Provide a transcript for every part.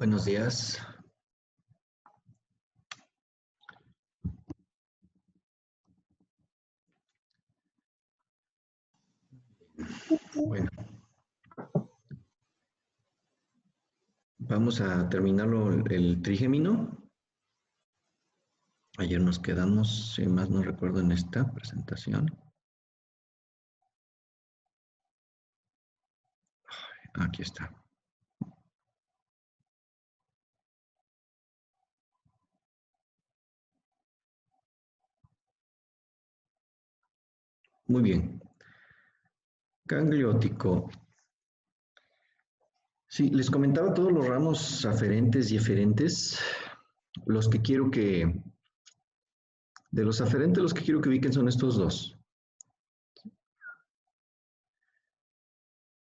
Buenos días. Bueno, vamos a terminarlo el trigémino. Ayer nos quedamos, si más no recuerdo, en esta presentación. Aquí está. Muy bien. Gangliótico. Sí, les comentaba todos los ramos aferentes y eferentes. Los que quiero que, de los aferentes, los que quiero que ubiquen son estos dos.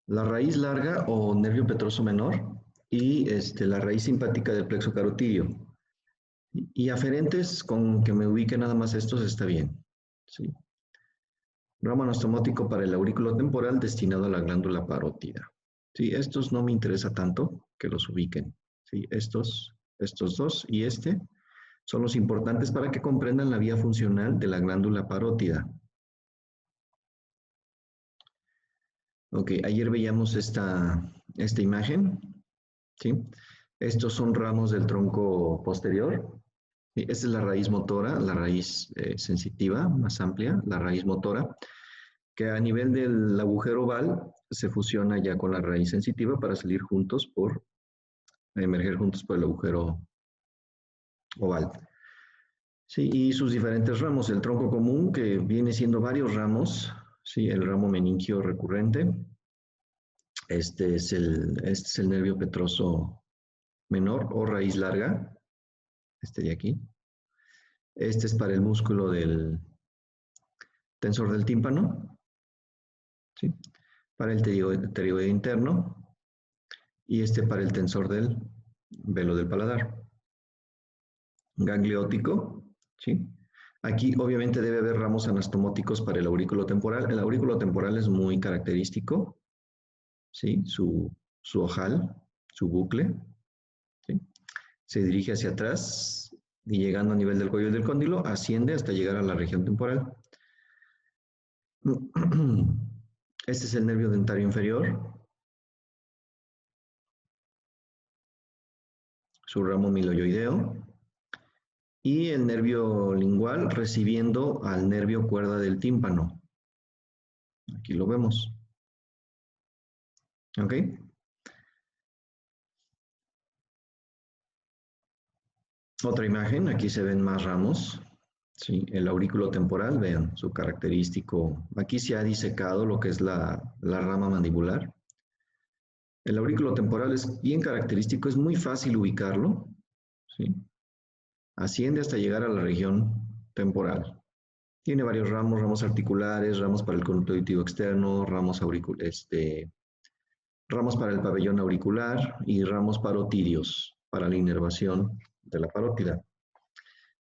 La raíz larga o nervio petroso menor y la raíz simpática del plexo carotidio. Y aferentes, con que me ubique nada más estos está bien. ¿Sí? Ramo anastomótico para el aurículo temporal destinado a la glándula parótida. ¿Sí? Estos no me interesa tanto que los ubiquen. ¿Sí? Estos dos y este son los importantes para que comprendan la vía funcional de la glándula parótida. Ok, ayer veíamos esta imagen. ¿Sí? Estos son ramos del tronco posterior. Esta es la raíz motora, la raíz sensitiva más amplia, la raíz motora, que a nivel del agujero oval se fusiona ya con la raíz sensitiva para salir juntos emerger juntos por el agujero oval. Sí, y sus diferentes ramos, el tronco común, que viene siendo varios ramos, sí, el ramo meningio recurrente, este es el nervio petroso menor o raíz larga, este de aquí. Este es para el músculo del tensor del tímpano, ¿sí? Para el pterigoide interno y este para el tensor del velo del paladar. Gangliótico, ¿sí? Aquí obviamente debe haber ramos anastomóticos para el aurículo temporal. El aurículo temporal es muy característico, ¿sí? Su ojal, su bucle, ¿sí? Se dirige hacia atrás y llegando a nivel del cuello del cóndilo, asciende hasta llegar a la región temporal. Este es el nervio dentario inferior, su ramo miloioideo, y el nervio lingual recibiendo al nervio cuerda del tímpano. Aquí lo vemos. ¿Ok? Otra imagen, aquí se ven más ramos. ¿Sí? El aurículo temporal, vean su característico. Aquí se ha disecado lo que es la rama mandibular. El aurículo temporal es bien característico, es muy fácil ubicarlo. ¿Sí? Asciende hasta llegar a la región temporal. Tiene varios ramos, ramos articulares, ramos para el conducto auditivo externo, ramos para el pabellón auricular y ramos parotidios para la inervación de la parótida.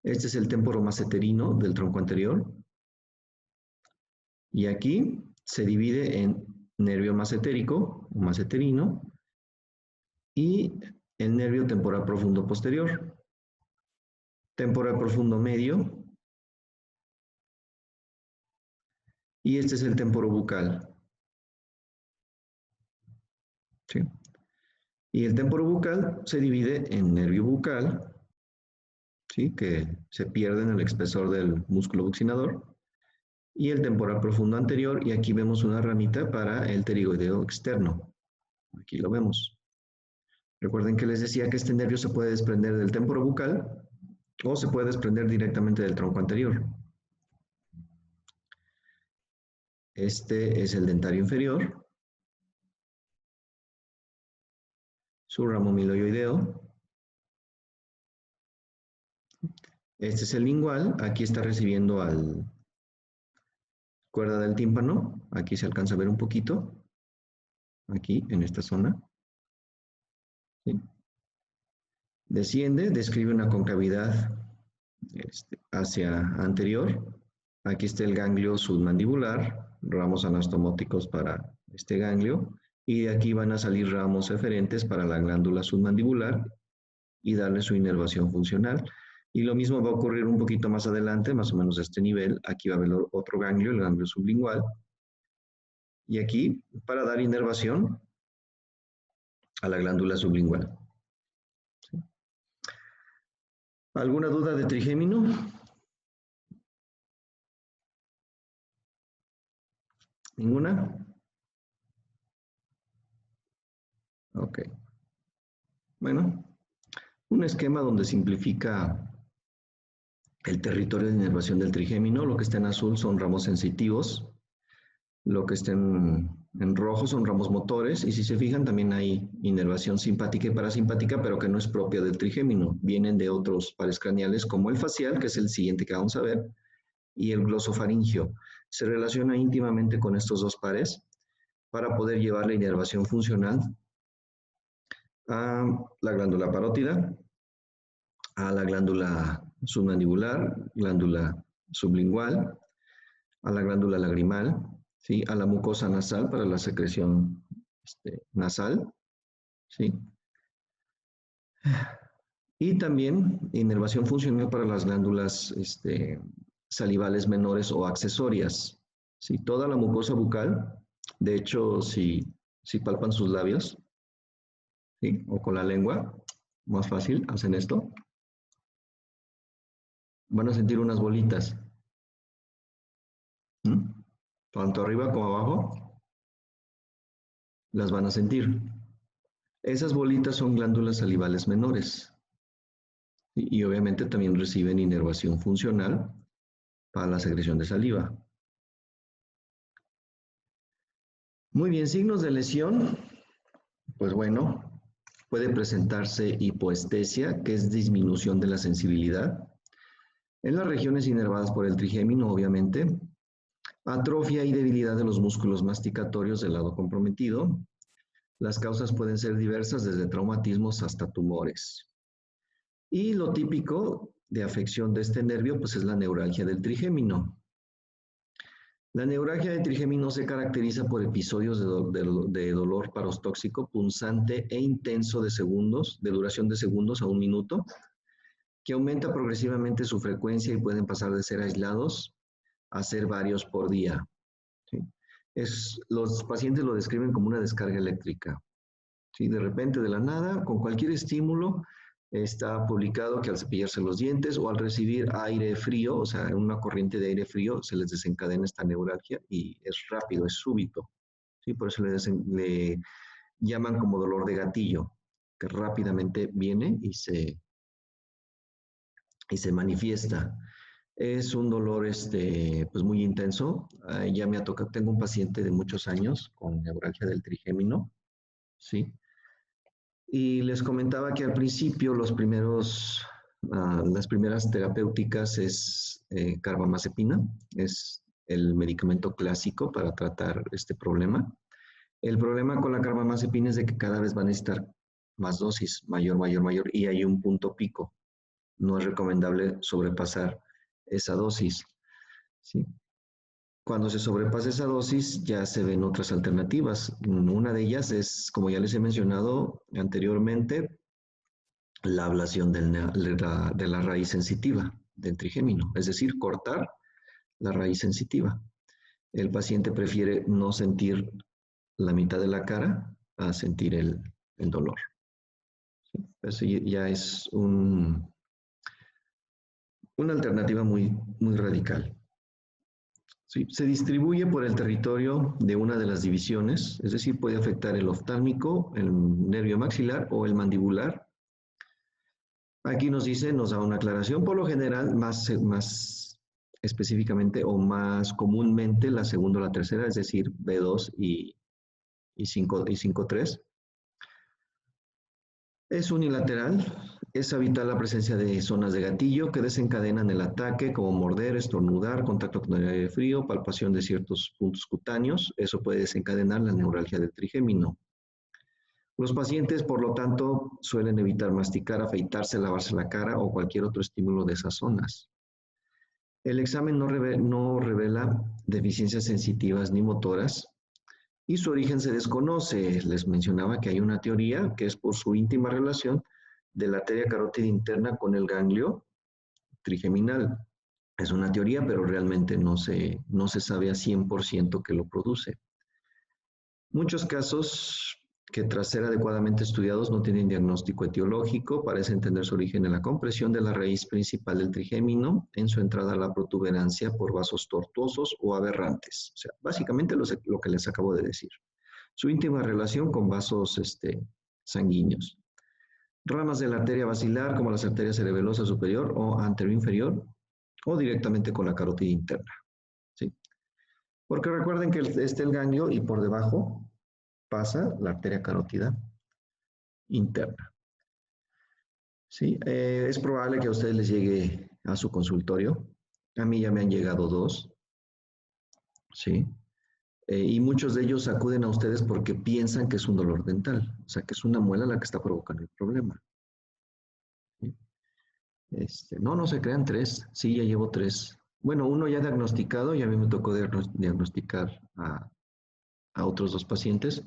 Este es el témporo masseterino del tronco anterior. Y aquí se divide en nervio massetérico o masseterino y el nervio temporal profundo posterior. Temporal profundo medio. Y este es el témporo bucal. ¿Sí? Y el témporo bucal se divide en nervio bucal, ¿sí? Que se pierde en el espesor del músculo buccinador, y el temporal profundo anterior, y aquí vemos una ramita para el pterigoideo externo. Aquí lo vemos. Recuerden que les decía que este nervio se puede desprender del témporo bucal o se puede desprender directamente del tronco anterior. Este es el dentario inferior, su ramo miloioideo. Este es el lingual, aquí está recibiendo al cuerda del tímpano, aquí se alcanza a ver un poquito, aquí en esta zona. ¿Sí? Desciende, describe una concavidad hacia anterior. Aquí está el ganglio submandibular, ramos anastomóticos para este ganglio, y de aquí van a salir ramos eferentes para la glándula submandibular y darle su inervación funcional. Y lo mismo va a ocurrir un poquito más adelante, más o menos a este nivel. Aquí va a haber otro ganglio, el ganglio sublingual. Y aquí, para dar inervación a la glándula sublingual. ¿Sí? ¿Alguna duda de trigémino? ¿Ninguna? Ok. Bueno, un esquema donde simplifica el territorio de inervación del trigémino. Lo que está en azul son ramos sensitivos. Lo que está en rojo son ramos motores. Y si se fijan, también hay inervación simpática y parasimpática, pero que no es propia del trigémino. Vienen de otros pares craneales, como el facial, que es el siguiente que vamos a ver, y el glosofaringio. Se relaciona íntimamente con estos dos pares para poder llevar la inervación funcional a la glándula parótida, a la glándula submandibular, glándula sublingual, a la glándula lagrimal, ¿sí? A la mucosa nasal para la secreción nasal, ¿sí? Y también inervación funcional para las glándulas salivales menores o accesorias, ¿sí? Toda la mucosa bucal, de hecho, si palpan sus labios, ¿sí? O con la lengua, más fácil, hacen esto, van a sentir unas bolitas, ¿m? Tanto arriba como abajo, las van a sentir. Esas bolitas son glándulas salivales menores y obviamente también reciben inervación funcional para la secreción de saliva. Muy bien, signos de lesión, pues bueno, puede presentarse hipoestesia, que es disminución de la sensibilidad, en las regiones inervadas por el trigémino, obviamente, atrofia y debilidad de los músculos masticatorios del lado comprometido. Las causas pueden ser diversas, desde traumatismos hasta tumores. Y lo típico de afección de este nervio, pues es la neuralgia del trigémino. La neuralgia del trigémino se caracteriza por episodios de dolor parostóxico punzante e intenso de segundos, de duración de segundos a un minuto, que aumenta progresivamente su frecuencia y pueden pasar de ser aislados a ser varios por día. ¿Sí? Los pacientes lo describen como una descarga eléctrica. ¿Sí? De repente, de la nada, con cualquier estímulo, está publicado que al cepillarse los dientes o al recibir aire frío, o sea, una corriente de aire frío, se les desencadena esta neuralgia y es rápido, es súbito. ¿Sí? Por eso le llaman como dolor de gatillo, que rápidamente viene y se manifiesta. Es un dolor pues muy intenso. Ya me ha tocado, tengo un paciente de muchos años con neuralgia del trigémino, ¿sí? Y les comentaba que al principio las primeras terapéuticas es carbamazepina, es el medicamento clásico para tratar este problema. El problema con la carbamazepina es de que cada vez va a necesitar más dosis, mayor, mayor, mayor, y hay un punto pico. No es recomendable sobrepasar esa dosis, ¿sí? Cuando se sobrepasa esa dosis, ya se ven otras alternativas. Una de ellas es, como ya les he mencionado anteriormente, la ablación de la raíz sensitiva del trigémino, es decir, cortar la raíz sensitiva. El paciente prefiere no sentir la mitad de la cara a sentir el dolor. ¿Sí? Eso ya es una alternativa muy, muy radical. Sí, se distribuye por el territorio de una de las divisiones, es decir, puede afectar el oftálmico, el nervio maxilar o el mandibular. Aquí nos da una aclaración, por lo general, más específicamente o más comúnmente la segunda o la tercera, es decir, B2 y 5-3. Es unilateral, es habitual la presencia de zonas de gatillo que desencadenan el ataque, como morder, estornudar, contacto con el aire frío, palpación de ciertos puntos cutáneos. Eso puede desencadenar la neuralgia del trigémino. Los pacientes, por lo tanto, suelen evitar masticar, afeitarse, lavarse la cara o cualquier otro estímulo de esas zonas. El examen no revela deficiencias sensitivas ni motoras, y su origen se desconoce. Les mencionaba que hay una teoría que es por su íntima relación de la arteria carótida interna con el ganglio trigeminal. Es una teoría, pero realmente no se sabe a 100% qué lo produce. Muchos casos que tras ser adecuadamente estudiados no tienen diagnóstico etiológico, parece tener su origen en la compresión de la raíz principal del trigémino en su entrada a la protuberancia por vasos tortuosos o aberrantes. O sea, básicamente lo que les acabo de decir. Su íntima relación con vasos sanguíneos. Ramas de la arteria basilar, como las arterias cerebelosa superior o anteroinferior, o directamente con la carótida interna. ¿Sí? Porque recuerden que está el ganglio y por debajo pasa la arteria carótida interna. ¿Sí? Es probable que a ustedes les llegue a su consultorio. A mí ya me han llegado dos. ¿Sí? Y muchos de ellos acuden a ustedes porque piensan que es un dolor dental, o sea, que es una muela la que está provocando el problema. ¿Sí? No se crean tres, sí, ya llevo tres. Bueno, uno ya diagnosticado y a mí me tocó diagnosticar a otros dos pacientes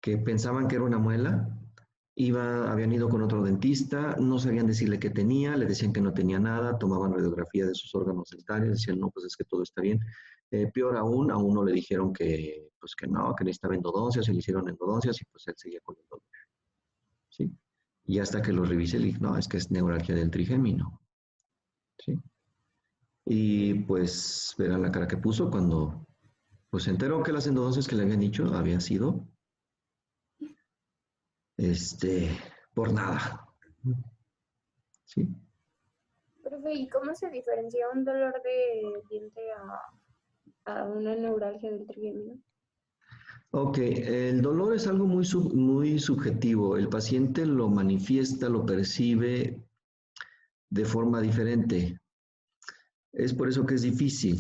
que pensaban que era una muela, habían ido con otro dentista, no sabían decirle qué tenía, le decían que no tenía nada, tomaban radiografía de sus órganos dentales, decían, no, pues es que todo está bien. Peor aún, a uno le dijeron que, pues que no, que necesitaba endodoncias, se le hicieron endodoncias y pues él seguía con el dolor. ¿Sí? Y hasta que lo revisé, le dije, no, es que es neuralgia del trigémino. ¿Sí? Y pues verán la cara que puso cuando pues se enteró que las endodoncias que le habían dicho habían sido este, por nada. ¿Sí? Profe, ¿y cómo se diferencia un dolor de diente a una neuralgia del trigémino? Ok, el dolor es algo muy subjetivo. El paciente lo manifiesta, lo percibe de forma diferente. Es por eso que es difícil.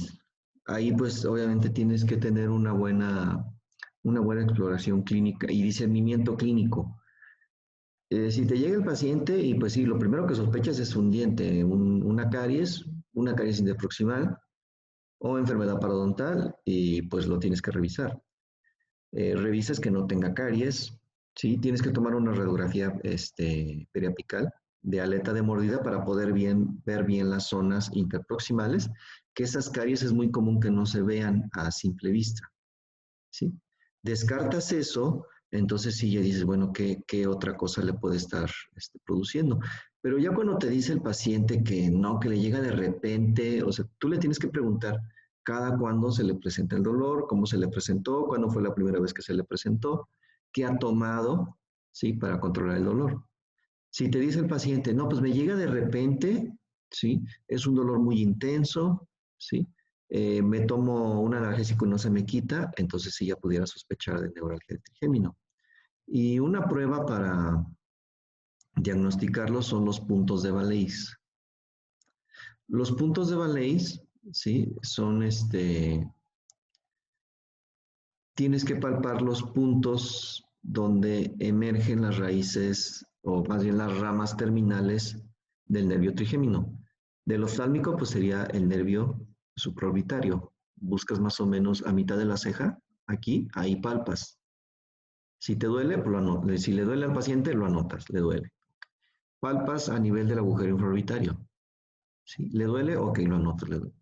Ahí pues obviamente tienes que tener una buena exploración clínica y discernimiento clínico. Si te llega el paciente y pues sí, lo primero que sospechas es un diente, una caries interproximal o enfermedad parodontal y pues lo tienes que revisar. Revisas que no tenga caries, ¿sí? Tienes que tomar una radiografía periapical de aleta de mordida para poder ver bien las zonas interproximales, que esas caries es muy común que no se vean a simple vista, ¿sí? Descartas eso, entonces sí ya dices, bueno, ¿qué otra cosa le puede estar produciendo? Pero ya cuando te dice el paciente que no, que le llega de repente, o sea, tú le tienes que preguntar cada cuándo se le presenta el dolor, cómo se le presentó, cuándo fue la primera vez que se le presentó, qué ha tomado, ¿sí? Para controlar el dolor. Si te dice el paciente, no, pues me llega de repente, ¿sí? Es un dolor muy intenso, ¿sí? Me tomo un analgésico y no se me quita, entonces sí ya pudiera sospechar de neuralgia de trigémino. Y una prueba para diagnosticarlo son los puntos de Valais. Los puntos de Valais, ¿sí? Son tienes que palpar los puntos donde emergen las raíces, o más bien las ramas terminales del nervio trigémino. Del oftálmico, pues sería el nervio supraorbitario. Buscas más o menos a mitad de la ceja, aquí, ahí palpas. Si te duele, pues lo anotas. Si le duele al paciente, lo anotas, le duele. Palpas a nivel del agujero infraorbitario. ¿Sí? ¿Le duele? Ok, lo anotas, le duele.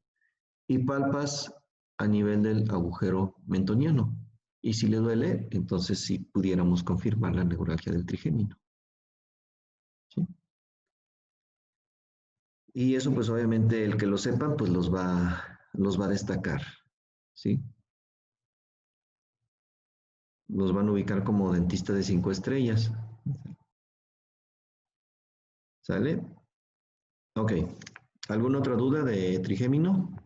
Y palpas a nivel del agujero mentoniano. Y si le duele, entonces sí pudiéramos confirmar la neuralgia del trigémino. ¿Sí? Y eso pues obviamente el que lo sepan pues los va a destacar. ¿Sí? Los van a ubicar como dentista de 5 estrellas. ¿Sale? Ok. ¿Alguna otra duda de trigémino?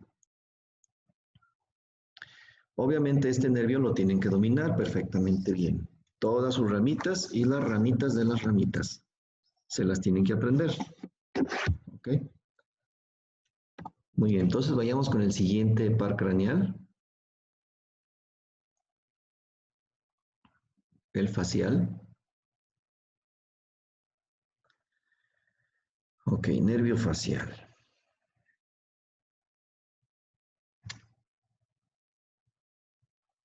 Obviamente este nervio lo tienen que dominar perfectamente bien. Todas sus ramitas y las ramitas de las ramitas. Se las tienen que aprender. ¿Ok? Muy bien, entonces vayamos con el siguiente par craneal, el facial. Ok, nervio facial.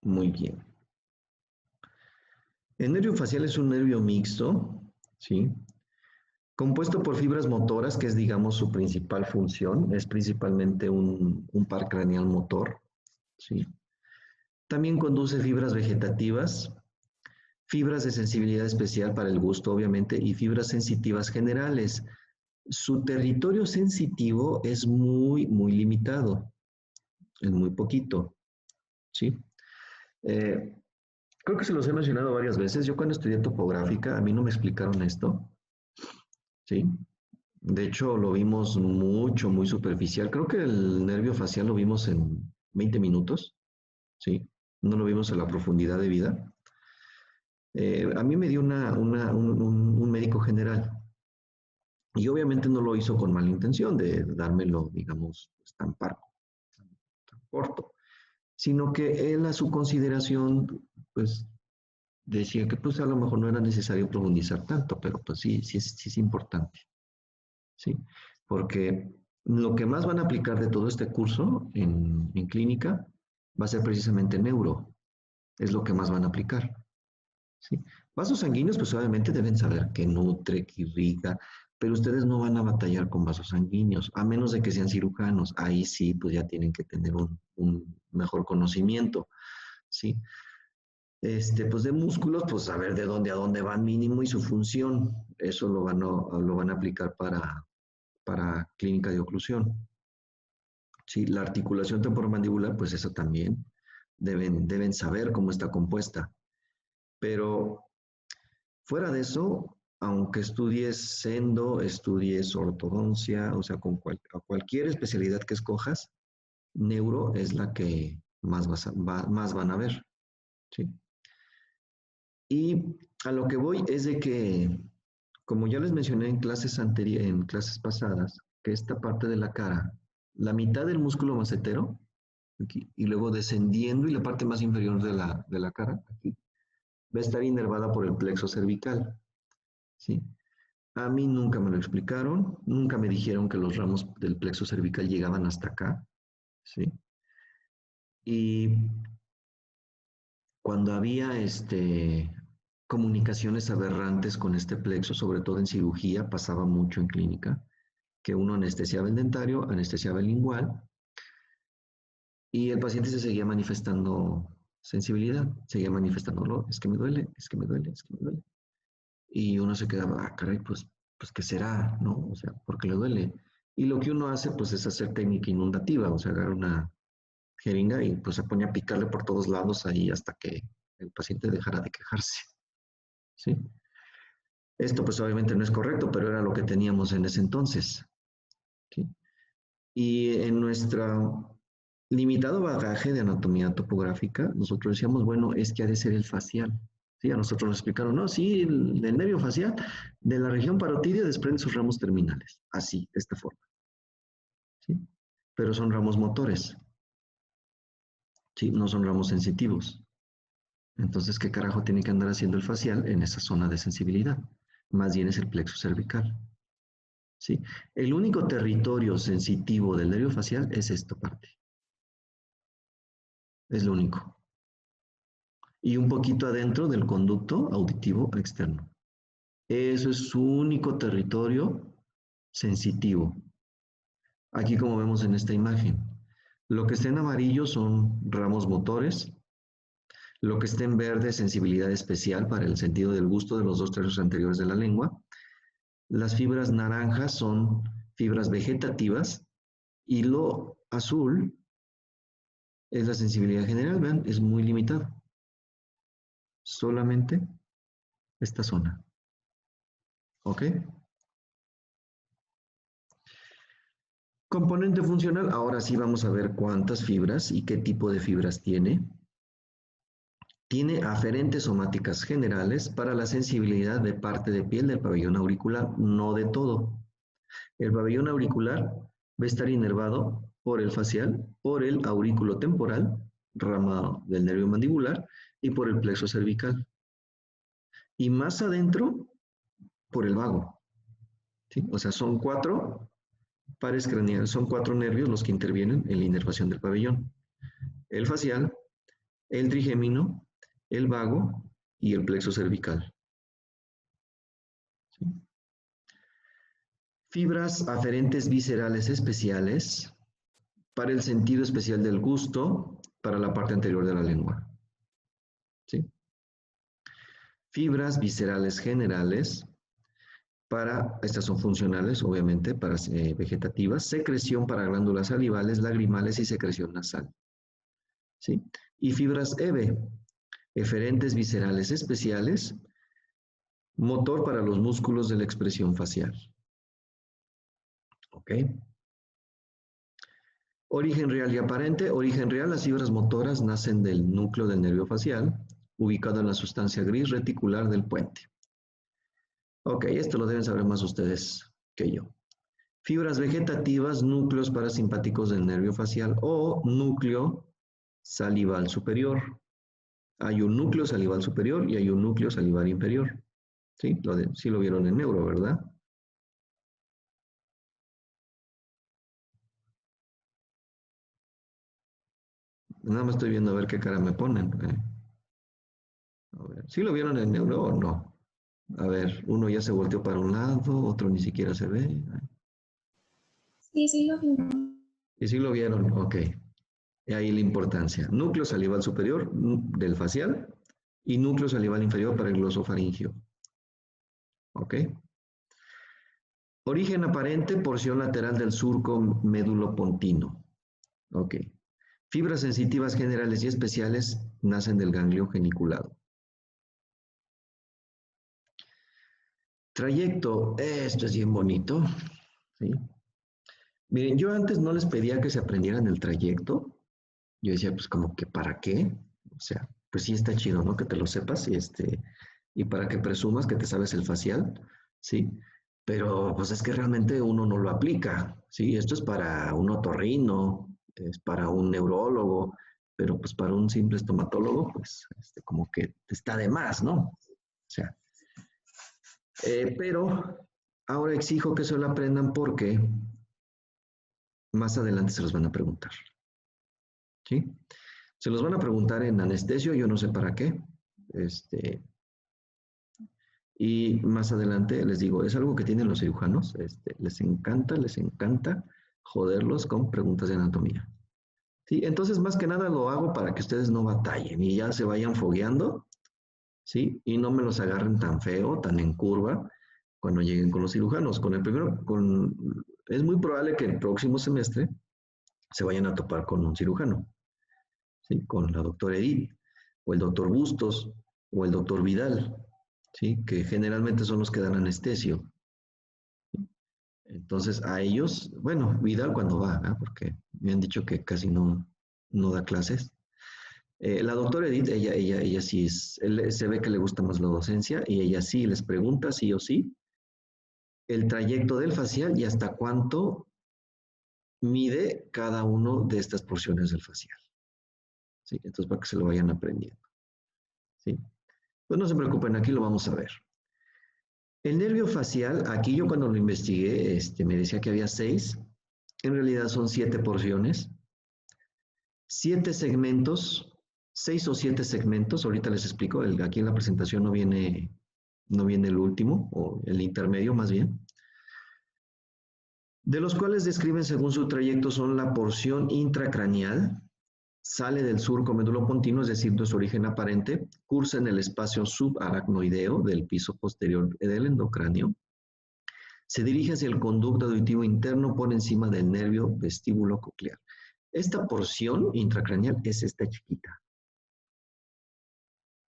Muy bien. El nervio facial es un nervio mixto, ¿sí? Compuesto por fibras motoras, que es, digamos, su principal función, es principalmente un par craneal motor, ¿sí? También conduce fibras vegetativas, fibras de sensibilidad especial para el gusto, obviamente, y fibras sensitivas generales. Su territorio sensitivo es muy limitado, es muy poquito, ¿sí? Eh, Creo que se los he mencionado varias veces. Yo cuando estudié topográfica, a mí no me explicaron esto, ¿sí? De hecho, lo vimos mucho, muy superficial. Creo que el nervio facial lo vimos en 20 minutos, ¿sí? No lo vimos en la profundidad de vida. A mí me dio un médico general y obviamente no lo hizo con mala intención de dármelo, digamos, pues, tan parco, tan corto, sino que él a su consideración, pues decía que pues a lo mejor no era necesario profundizar tanto, pero pues sí es importante, ¿sí? Porque lo que más van a aplicar de todo este curso en clínica va a ser precisamente neuro, es lo que más van a aplicar, ¿sí? Vasos sanguíneos, pues obviamente deben saber que nutre, que irriga, pero ustedes no van a batallar con vasos sanguíneos, a menos de que sean cirujanos. Ahí sí, pues ya tienen que tener un mejor conocimiento, ¿sí? Pues de músculos, pues saber de dónde a dónde van mínimo y su función. Eso lo van a aplicar para clínica de oclusión. Sí, la articulación temporomandibular, pues eso también deben saber cómo está compuesta. Pero fuera de eso, aunque estudies sendo, estudies ortodoncia, o sea, a cualquier especialidad que escojas, neuro es la que más van a ver, ¿sí? Y a lo que voy es de que, como ya les mencioné en clases pasadas, que esta parte de la cara, la mitad del músculo macetero, aquí, y luego descendiendo y la parte más inferior de la cara, aquí, va a estar inervada por el plexo cervical, ¿sí? A mí nunca me lo explicaron, nunca me dijeron que los ramos del plexo cervical llegaban hasta acá, ¿sí? Y cuando había comunicaciones aberrantes con este plexo, sobre todo en cirugía, pasaba mucho en clínica, que uno anestesiaba el dentario, anestesiaba el lingual, y el paciente se seguía manifestando sensibilidad, seguía manifestándolo, es que me duele, es que me duele, es que me duele. Y uno se quedaba, ah, caray, pues ¿qué será? ¿No? O sea, ¿por qué le duele? Y lo que uno hace, pues, es hacer técnica inundativa, o sea, agarra una jeringa y pues se pone a picarle por todos lados ahí hasta que el paciente dejara de quejarse, ¿sí? Esto pues obviamente no es correcto, pero era lo que teníamos en ese entonces, ¿sí? Y en nuestro limitado bagaje de anatomía topográfica, nosotros decíamos, bueno, es que ha de ser el facial. Sí, a nosotros nos explicaron, no, sí, el nervio facial de la región parotidia desprende sus ramos terminales, así, de esta forma, ¿sí? Pero son ramos motores, ¿sí? No son ramos sensitivos. Entonces, ¿qué carajo tiene que andar haciendo el facial en esa zona de sensibilidad? Más bien es el plexo cervical, ¿sí? El único territorio sensitivo del nervio facial es esta parte, es lo único. Y un poquito adentro del conducto auditivo externo. Eso es su único territorio sensitivo. Aquí como vemos en esta imagen. Lo que está en amarillo son ramos motores. Lo que está en verde es sensibilidad especial para el sentido del gusto de los dos tercios anteriores de la lengua. Las fibras naranjas son fibras vegetativas y lo azul es la sensibilidad general. Vean, es muy limitado. Solamente esta zona. ¿Ok? Componente funcional, ahora sí vamos a ver cuántas fibras y qué tipo de fibras tiene. Tiene aferentes somáticas generales para la sensibilidad de parte de piel del pabellón auricular, no de todo. El pabellón auricular va a estar inervado por el facial, por el aurículo temporal, rama del nervio mandibular, y por el plexo cervical. Y más adentro, por el vago, ¿sí? O sea, son cuatro pares craneales, son cuatro nervios los que intervienen en la inervación del pabellón. El facial, el trigémino, el vago y el plexo cervical. ¿Sí? Fibras aferentes viscerales especiales para el sentido especial del gusto, para la parte anterior de la lengua. ¿Sí? Fibras viscerales generales estas son funcionales, obviamente, para vegetativas, secreción para glándulas salivales, lagrimales y secreción nasal. ¿Sí? Y fibras EVE, eferentes viscerales especiales, motor para los músculos de la expresión facial. ¿Ok? Origen real y aparente. Origen real, las fibras motoras nacen del núcleo del nervio facial, ubicado en la sustancia gris reticular del puente. Ok, esto lo deben saber más ustedes que yo. Fibras vegetativas, núcleos parasimpáticos del nervio facial o núcleo salival superior. Hay un núcleo salival superior y hay un núcleo salival inferior. ¿Sí? Sí lo vieron en neuro, ¿verdad? Nada más estoy viendo a ver qué cara me ponen. A ver, ¿sí lo vieron en neuro o no? A ver, uno ya se volteó para un lado, otro ni siquiera se ve. Sí, sí lo vimos. Y sí lo vieron, ok. Y ahí la importancia. Núcleo salival superior del facial y núcleo salival inferior para el glosofaringio. ¿Ok? Origen aparente, porción lateral del surco médulo-pontino. Ok. Fibras sensitivas generales y especiales nacen del ganglio geniculado. Trayecto, esto es bien bonito. ¿Sí? Miren, yo antes no les pedía que se aprendieran el trayecto. Yo decía, pues como que ¿para qué? O sea, pues sí está chido, ¿no? Que te lo sepas y para que presumas que te sabes el facial, ¿sí? Pero pues es que realmente uno no lo aplica, ¿sí? Esto es para un otorrino, es para un neurólogo, pero pues para un simple estomatólogo, pues como que está de más, ¿no? O sea, pero ahora exijo que se lo aprendan porque más adelante se los van a preguntar, ¿sí? Se los van a preguntar en anestesio, yo no sé para qué. Y más adelante les digo, es algo que tienen los cirujanos. Les encanta joderlos con preguntas de anatomía. Sí, entonces más que nada lo hago para que ustedes no batallen y ya se vayan fogueando, ¿sí? Y no me los agarren tan feo, tan en curva cuando lleguen con los cirujanos. Es muy probable que el próximo semestre se vayan a topar con un cirujano, ¿sí? Con la doctora Edith, o el doctor Bustos, o el doctor Vidal, ¿sí? Que generalmente son los que dan anestesio. Entonces a ellos, bueno, Vidal cuando va, ¿eh? Porque me han dicho que casi no da clases. La doctora Edith, ella sí se ve que le gusta más la docencia y ella sí les pregunta sí o sí el trayecto del facial y hasta cuánto mide cada uno de estas porciones del facial. ¿Sí? Entonces para que se lo vayan aprendiendo. ¿Sí? Pues no se preocupen, aquí lo vamos a ver. El nervio facial, aquí yo cuando lo investigué, me decía que había 6, en realidad son 7 porciones, 7 segmentos, 6 o 7 segmentos, ahorita les explico, aquí en la presentación no viene el último, o el intermedio más bien, de los cuales describen según su trayecto son la porción intracraneal, sale del surco médulo-pontino, es decir, de su origen aparente, cursa en el espacio subaracnoideo del piso posterior del endocráneo, se dirige hacia el conducto auditivo interno por encima del nervio vestíbulo coclear. Esta porción intracraneal es esta chiquita.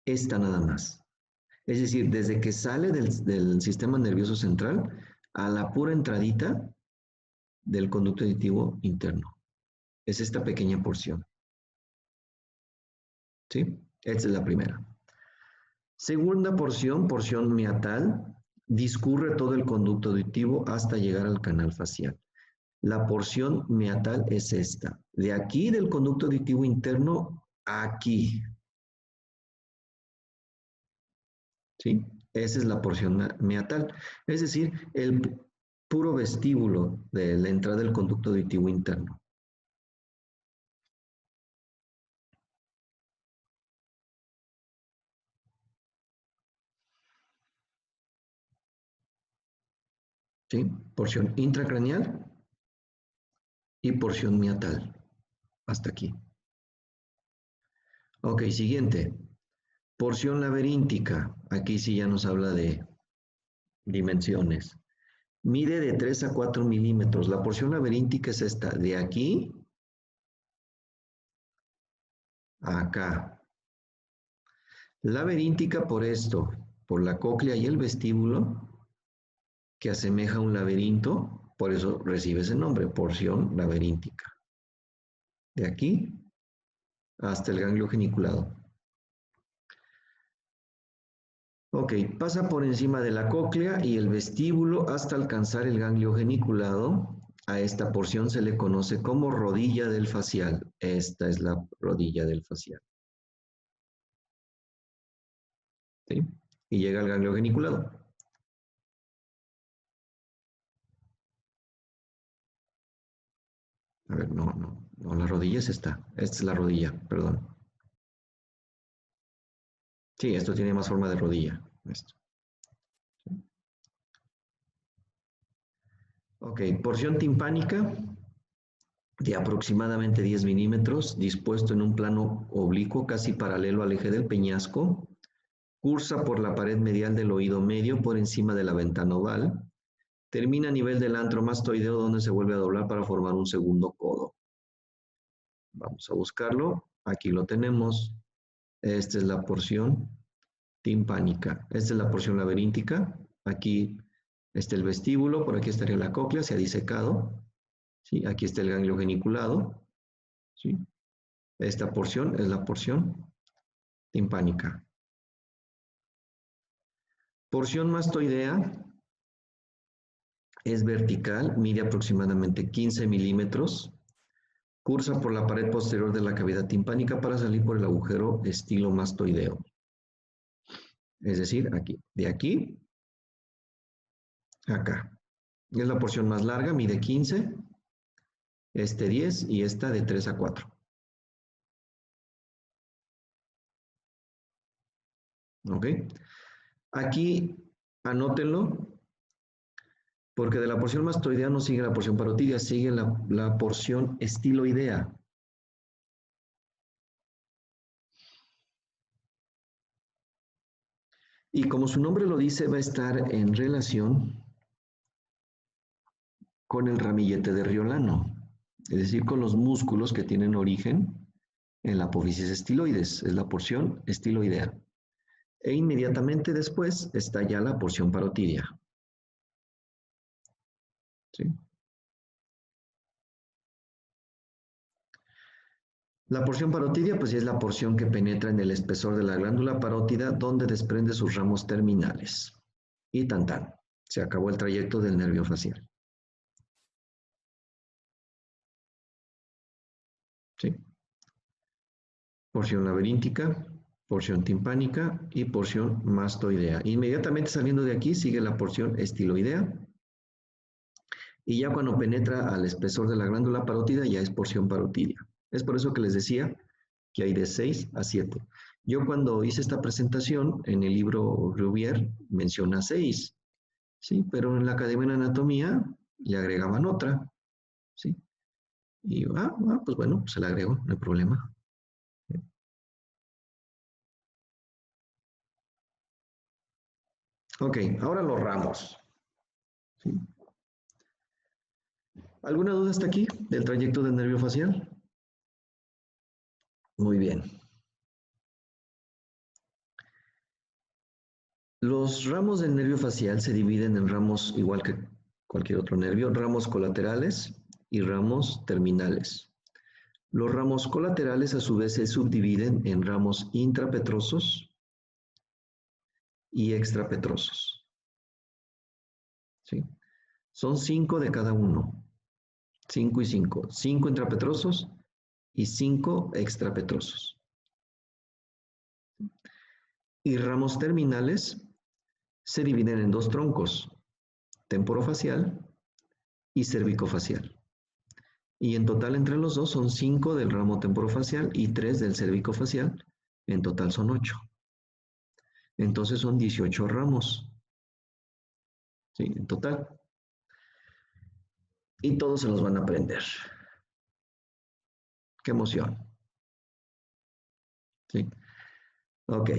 Esta nada más. Es decir, desde que sale del sistema nervioso central a la pura entradita del conducto auditivo interno. Es esta pequeña porción. ¿Sí? Esta es la primera. Segunda porción meatal, discurre todo el conducto auditivo hasta llegar al canal facial. La porción meatal es esta. De aquí del conducto auditivo interno, aquí. ¿Sí? Esa es la porción meatal. Es decir, el puro vestíbulo de la entrada del conducto auditivo interno. ¿sí? Porción intracraneal y porción meatal. Hasta aquí. Ok, siguiente. Porción laberíntica. Aquí sí ya nos habla de dimensiones. Mide de 3 a 4 milímetros. La porción laberíntica es esta, de aquí a acá. Laberíntica por esto, por la cóclea y el vestíbulo, que asemeja a un laberinto, por eso recibe ese nombre, porción laberíntica. De aquí hasta el ganglio geniculado. Ok, pasa por encima de la cóclea y el vestíbulo hasta alcanzar el ganglio geniculado. A esta porción se le conoce como rodilla del facial. Esta es la rodilla del facial. ¿Sí? Y llega al ganglio geniculado. A ver, no, la rodilla es esta. Esta es la rodilla, perdón. Sí, esto tiene más forma de rodilla. Esto. Ok, porción timpánica de aproximadamente 10 milímetros, dispuesto en un plano oblicuo casi paralelo al eje del peñasco, cursa por la pared medial del oído medio por encima de la ventana oval, termina a nivel del antro mastoideo donde se vuelve a doblar para formar un segundo codo. Vamos a buscarlo, aquí lo tenemos, esta es la porción timpánica, esta es la porción laberíntica, aquí está el vestíbulo, por aquí estaría la cóclea, se ha disecado, ¿sí? Aquí está el ganglio geniculado, ¿sí? Esta porción es la porción timpánica. Porción mastoidea es vertical, mide aproximadamente 15 milímetros, cursa por la pared posterior de la cavidad timpánica para salir por el agujero estilo mastoideo. Es decir, aquí, de aquí a acá. Es la porción más larga, mide 15, este 10 y esta de 3 a 4. ¿Ok? Aquí anótenlo, porque de la porción mastoidea no sigue la porción parotidia, sigue la porción estiloidea. Y como su nombre lo dice, va a estar en relación con el ramillete de Riolano, es decir, con los músculos que tienen origen en la apófisis estiloides, es la porción estiloidea. E inmediatamente después está ya la porción parotidia. ¿Sí? La porción parotidia, pues ya es la porción que penetra en el espesor de la glándula parótida donde desprende sus ramos terminales. Y tan tan, se acabó el trayecto del nervio facial. ¿Sí? Porción laberíntica, porción timpánica y porción mastoidea. Inmediatamente saliendo de aquí sigue la porción estiloidea y ya cuando penetra al espesor de la glándula parótida ya es porción parotidia. Es por eso que les decía que hay de 6 a 7. Yo cuando hice esta presentación en el libro Rubier menciona 6, ¿sí? Pero en la Academia de Anatomía le agregaban otra, ¿sí? Y pues bueno, se la agrego, no hay problema. Ok, ahora los ramos. ¿Sí? ¿Alguna duda hasta aquí del trayecto del nervio facial? Muy bien. Los ramos del nervio facial se dividen en ramos, igual que cualquier otro nervio, ramos colaterales y ramos terminales. Los ramos colaterales a su vez se subdividen en ramos intrapetrosos y extrapetrosos. ¿Sí? Son 5 de cada uno. 5 y 5. 5 intrapetrosos y 5 extrapetrosos. Y ramos terminales se dividen en dos troncos, temporofacial y cervicofacial. Y en total entre los dos son 5 del ramo temporofacial y 3 del cervicofacial. En total son 8. Entonces son 18 ramos. ¿Sí? En total. y todos se los van a aprender. ¡Qué emoción! ¿Sí? Ok,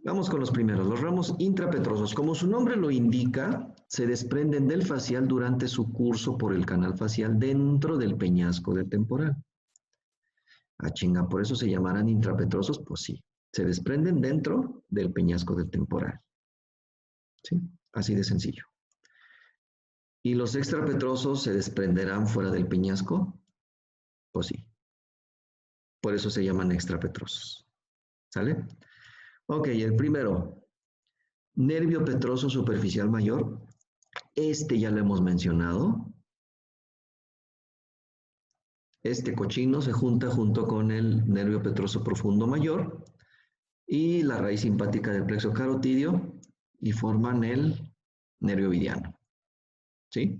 vamos con los primeros. Los ramos intrapetrosos, como su nombre lo indica, se desprenden del facial durante su curso por el canal facial dentro del peñasco del temporal. Ah, chinga, ¿por eso se llamarán intrapetrosos? Pues sí, se desprenden dentro del peñasco del temporal. ¿Sí? Así de sencillo. ¿Y los extrapetrosos se desprenderán fuera del peñasco? Pues sí, por eso se llaman extrapetrosos. ¿Sale? Ok, el primero, nervio petroso superficial mayor. Este ya lo hemos mencionado. Este cochino se junto con el nervio petroso profundo mayor y la raíz simpática del plexo carotidio y forman el nervio ovidiano. ¿Sí?